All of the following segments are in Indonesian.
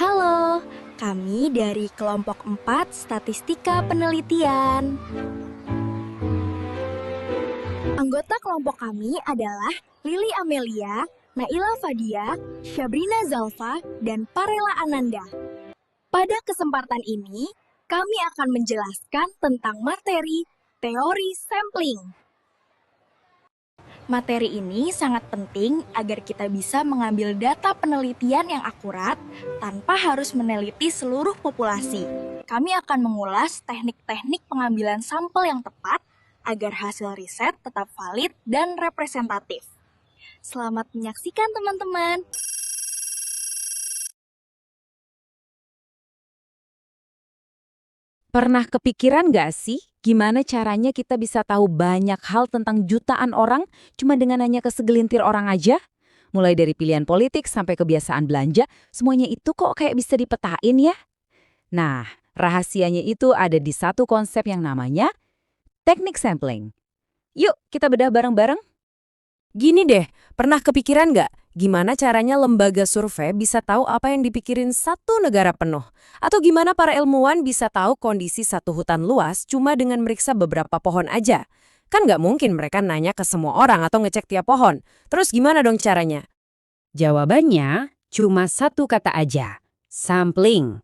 Halo, kami dari kelompok 4 Statistika Penelitian. Anggota kelompok kami adalah Lili Amelia, Naila Fadia, Syabrina Zalfa, dan Parela Ananda. Pada kesempatan ini, kami akan menjelaskan tentang materi teori sampling. Materi ini sangat penting agar kita bisa mengambil data penelitian yang akurat tanpa harus meneliti seluruh populasi. Kami akan mengulas teknik-teknik pengambilan sampel yang tepat agar hasil riset tetap valid dan representatif. Selamat menyaksikan teman-teman. Pernah kepikiran nggak sih gimana caranya kita bisa tahu banyak hal tentang jutaan orang cuma dengan hanya kesegelintir orang aja? Mulai dari pilihan politik sampai kebiasaan belanja, semuanya itu kok kayak bisa dipetain ya? Nah, rahasianya itu ada di satu konsep yang namanya teknik sampling. Yuk, kita bedah bareng-bareng. Gini deh, pernah kepikiran nggak gimana caranya lembaga survei bisa tahu apa yang dipikirin satu negara penuh? Atau gimana para ilmuwan bisa tahu kondisi satu hutan luas cuma dengan meriksa beberapa pohon aja? Kan nggak mungkin mereka nanya ke semua orang atau ngecek tiap pohon. Terus gimana dong caranya? Jawabannya cuma satu kata aja, sampling.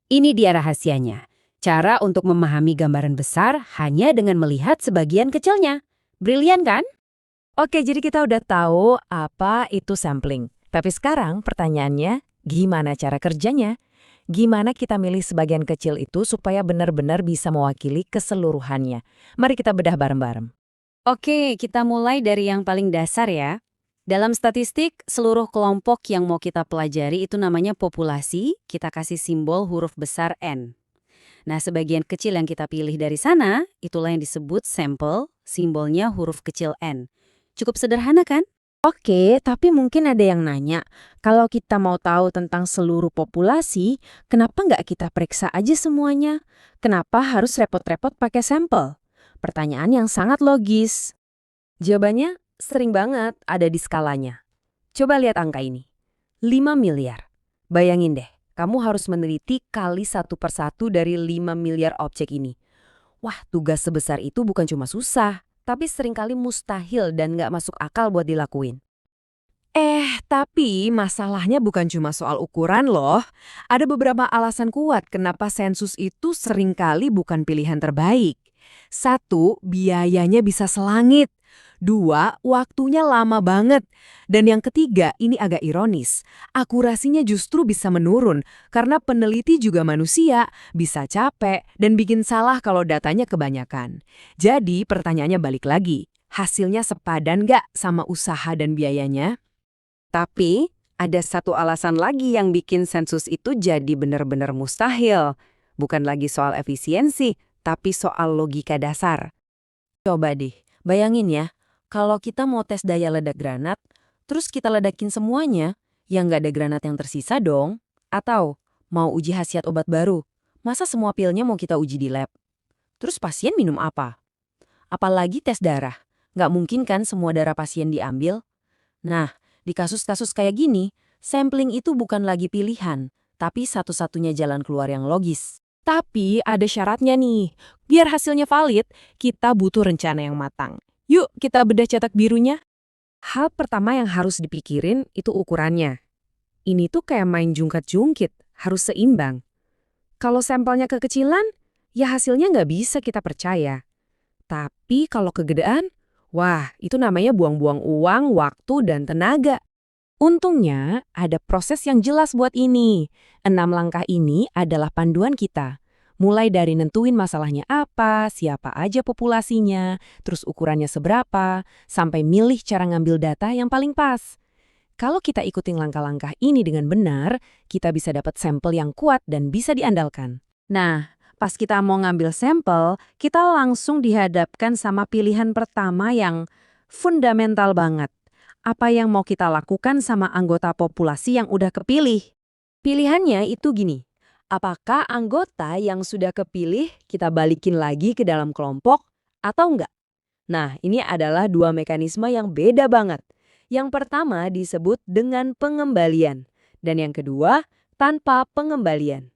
Ini dia rahasianya. Cara untuk memahami gambaran besar hanya dengan melihat sebagian kecilnya. Brilian kan? Oke, jadi kita udah tahu apa itu sampling. Tapi sekarang pertanyaannya, gimana cara kerjanya? Gimana kita milih sebagian kecil itu supaya benar-benar bisa mewakili keseluruhannya? Mari kita bedah bareng-bareng. Oke, kita mulai dari yang paling dasar ya. Dalam statistik, seluruh kelompok yang mau kita pelajari itu namanya populasi, kita kasih simbol huruf besar N. Nah, sebagian kecil yang kita pilih dari sana, itulah yang disebut sampel, simbolnya huruf kecil N. Cukup sederhana kan? Oke, tapi mungkin ada yang nanya, kalau kita mau tahu tentang seluruh populasi, kenapa nggak kita periksa aja semuanya? Kenapa harus repot-repot pakai sampel? Pertanyaan yang sangat logis. Jawabannya sering banget ada di skalanya. Coba lihat angka ini, 5 miliar. Bayangin deh, kamu harus meneliti kali satu persatu dari 5 miliar objek ini. Wah, tugas sebesar itu bukan cuma susah, tapi seringkali mustahil dan nggak masuk akal buat dilakuin. Tapi masalahnya bukan cuma soal ukuran loh. Ada beberapa alasan kuat kenapa sensus itu seringkali bukan pilihan terbaik. 1, biayanya bisa selangit. 2, waktunya lama banget. Dan yang ketiga, ini agak ironis. Akurasinya justru bisa menurun karena peneliti juga manusia, bisa capek dan bikin salah kalau datanya kebanyakan. Jadi pertanyaannya balik lagi, hasilnya sepadan nggak sama usaha dan biayanya? Tapi, ada satu alasan lagi yang bikin sensus itu jadi benar-benar mustahil. Bukan lagi soal efisiensi, tapi soal logika dasar. Coba deh, bayangin ya, kalau kita mau tes daya ledak granat, terus kita ledakin semuanya, ya nggak ada granat yang tersisa dong. Atau mau uji khasiat obat baru, masa semua pilnya mau kita uji di lab? Terus pasien minum apa? Apalagi tes darah, nggak mungkin kan semua darah pasien diambil? Nah, di kasus-kasus kayak gini, sampling itu bukan lagi pilihan, tapi satu-satunya jalan keluar yang logis. Tapi ada syaratnya nih, biar hasilnya valid, kita butuh rencana yang matang. Yuk kita bedah cetak birunya. Hal pertama yang harus dipikirin itu ukurannya. Ini tuh kayak main jungkat-jungkit, harus seimbang. Kalau sampelnya kekecilan, ya hasilnya nggak bisa kita percaya. Tapi kalau kegedean, wah itu namanya buang-buang uang, waktu, dan tenaga. Untungnya ada proses yang jelas buat ini. 6 langkah ini adalah panduan kita. Mulai dari nentuin masalahnya apa, siapa aja populasinya, terus ukurannya seberapa, sampai milih cara ngambil data yang paling pas. Kalau kita ikutin langkah-langkah ini dengan benar, kita bisa dapat sampel yang kuat dan bisa diandalkan. Nah, pas kita mau ngambil sampel, kita langsung dihadapkan sama pilihan pertama yang fundamental banget. Apa yang mau kita lakukan sama anggota populasi yang udah kepilih? Pilihannya itu gini. Apakah anggota yang sudah kepilih kita balikin lagi ke dalam kelompok atau enggak? Nah, ini adalah dua mekanisme yang beda banget. Yang pertama disebut dengan pengembalian, dan yang kedua tanpa pengembalian.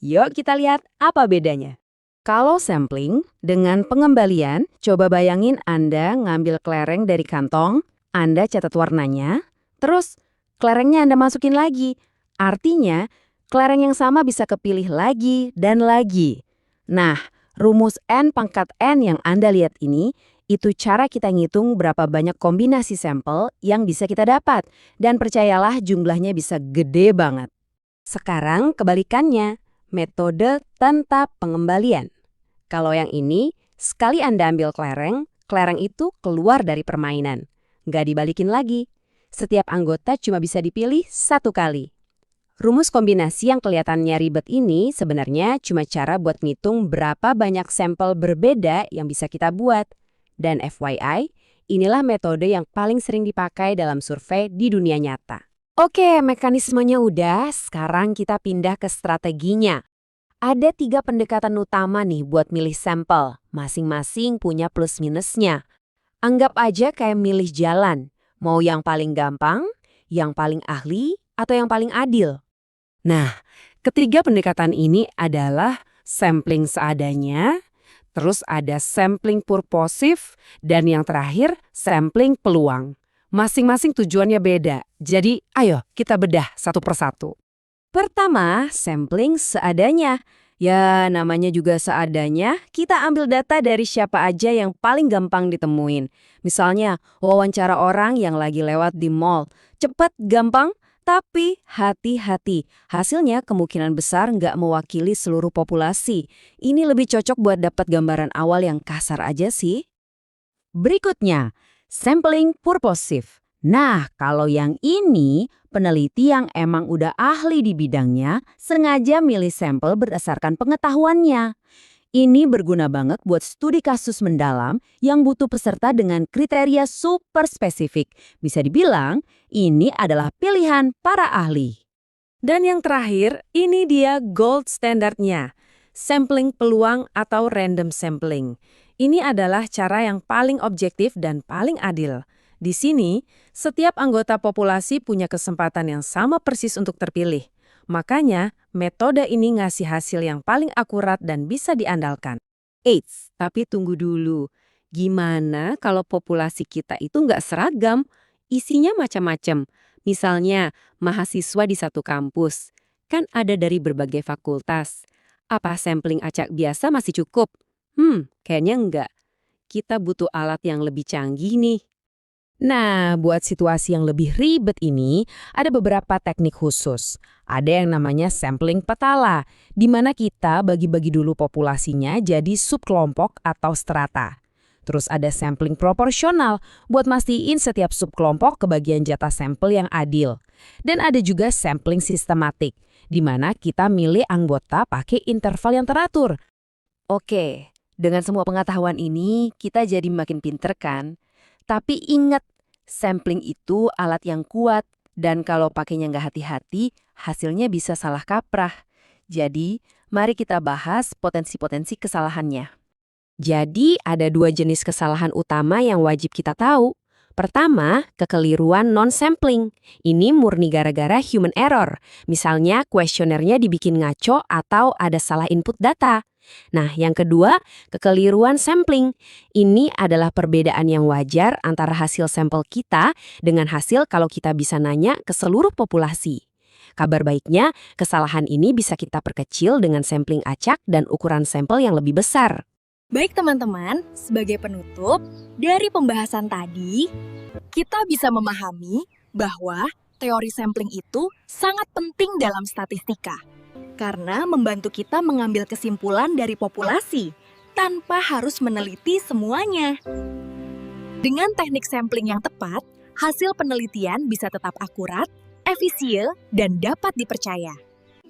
Yuk kita lihat apa bedanya. Kalau sampling dengan pengembalian, coba bayangin Anda ngambil kelereng dari kantong, Anda catat warnanya, terus kelerengnya Anda masukin lagi. Artinya, kelereng yang sama bisa kepilih lagi dan lagi. Nah, rumus N pangkat N yang Anda lihat ini, itu cara kita ngitung berapa banyak kombinasi sampel yang bisa kita dapat. Dan percayalah jumlahnya bisa gede banget. Sekarang kebalikannya, metode tanpa pengembalian. Kalau yang ini, sekali Anda ambil kelereng, kelereng itu keluar dari permainan. Nggak dibalikin lagi. Setiap anggota cuma bisa dipilih satu kali. Rumus kombinasi yang kelihatannya ribet ini sebenarnya cuma cara buat ngitung berapa banyak sampel berbeda yang bisa kita buat. Dan FYI, inilah metode yang paling sering dipakai dalam survei di dunia nyata. Oke, mekanismenya udah, sekarang kita pindah ke strateginya. Ada 3 pendekatan utama nih buat milih sampel, masing-masing punya plus minusnya. Anggap aja kayak milih jalan, mau yang paling gampang, yang paling ahli, atau yang paling adil. Nah, ketiga pendekatan ini adalah sampling seadanya, terus ada sampling purposif, dan yang terakhir sampling peluang. Masing-masing tujuannya beda, jadi ayo kita bedah satu persatu. Pertama, sampling seadanya. Ya, namanya juga seadanya, kita ambil data dari siapa aja yang paling gampang ditemuin. Misalnya, wawancara orang yang lagi lewat di mall. Cepat, gampang, tapi hati-hati. Hasilnya kemungkinan besar nggak mewakili seluruh populasi. Ini lebih cocok buat dapat gambaran awal yang kasar aja sih. Berikutnya, sampling purposive. Nah, kalau yang ini, peneliti yang emang udah ahli di bidangnya sengaja milih sampel berdasarkan pengetahuannya. Ini berguna banget buat studi kasus mendalam yang butuh peserta dengan kriteria super spesifik. Bisa dibilang, ini adalah pilihan para ahli. Dan yang terakhir, ini dia gold standardnya. Sampling peluang atau random sampling. Ini adalah cara yang paling objektif dan paling adil. Di sini, setiap anggota populasi punya kesempatan yang sama persis untuk terpilih. Makanya, metode ini ngasih hasil yang paling akurat dan bisa diandalkan. Eits, tapi tunggu dulu. Gimana kalau populasi kita itu nggak seragam? Isinya macam-macam. Misalnya, mahasiswa di satu kampus. Kan ada dari berbagai fakultas. Apa sampling acak biasa masih cukup? Kayaknya enggak. Kita butuh alat yang lebih canggih nih. Nah, buat situasi yang lebih ribet ini, ada beberapa teknik khusus. Ada yang namanya sampling petala, di mana kita bagi-bagi dulu populasinya jadi subkelompok atau strata. Terus ada sampling proporsional, buat mastiin setiap subkelompok kebagian jatah sampel yang adil. Dan ada juga sampling sistematik, di mana kita milih anggota pakai interval yang teratur. Oke, dengan semua pengetahuan ini, kita jadi makin pinter kan? Tapi ingat, sampling itu alat yang kuat, dan kalau pakainya nggak hati-hati, hasilnya bisa salah kaprah. Jadi, mari kita bahas potensi-potensi kesalahannya. Jadi, ada 2 jenis kesalahan utama yang wajib kita tahu. Pertama, kekeliruan non-sampling. Ini murni gara-gara human error. Misalnya, kuesionernya dibikin ngaco atau ada salah input data. Nah, yang kedua, kekeliruan sampling. Ini adalah perbedaan yang wajar antara hasil sampel kita dengan hasil kalau kita bisa nanya ke seluruh populasi. Kabar baiknya, kesalahan ini bisa kita perkecil dengan sampling acak dan ukuran sampel yang lebih besar. Baik teman-teman, sebagai penutup, dari pembahasan tadi, kita bisa memahami bahwa teori sampling itu sangat penting dalam statistika. Karena membantu kita mengambil kesimpulan dari populasi tanpa harus meneliti semuanya. Dengan teknik sampling yang tepat, hasil penelitian bisa tetap akurat, efisien, dan dapat dipercaya.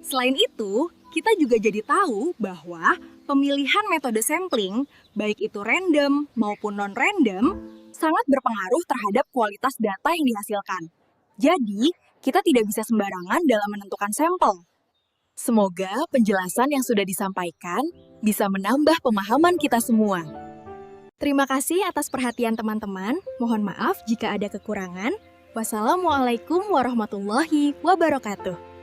Selain itu, kita juga jadi tahu bahwa pemilihan metode sampling, baik itu random maupun non-random, sangat berpengaruh terhadap kualitas data yang dihasilkan. Jadi, kita tidak bisa sembarangan dalam menentukan sampel. Semoga penjelasan yang sudah disampaikan bisa menambah pemahaman kita semua. Terima kasih atas perhatian teman-teman. Mohon maaf jika ada kekurangan. Wassalamualaikum warahmatullahi wabarakatuh.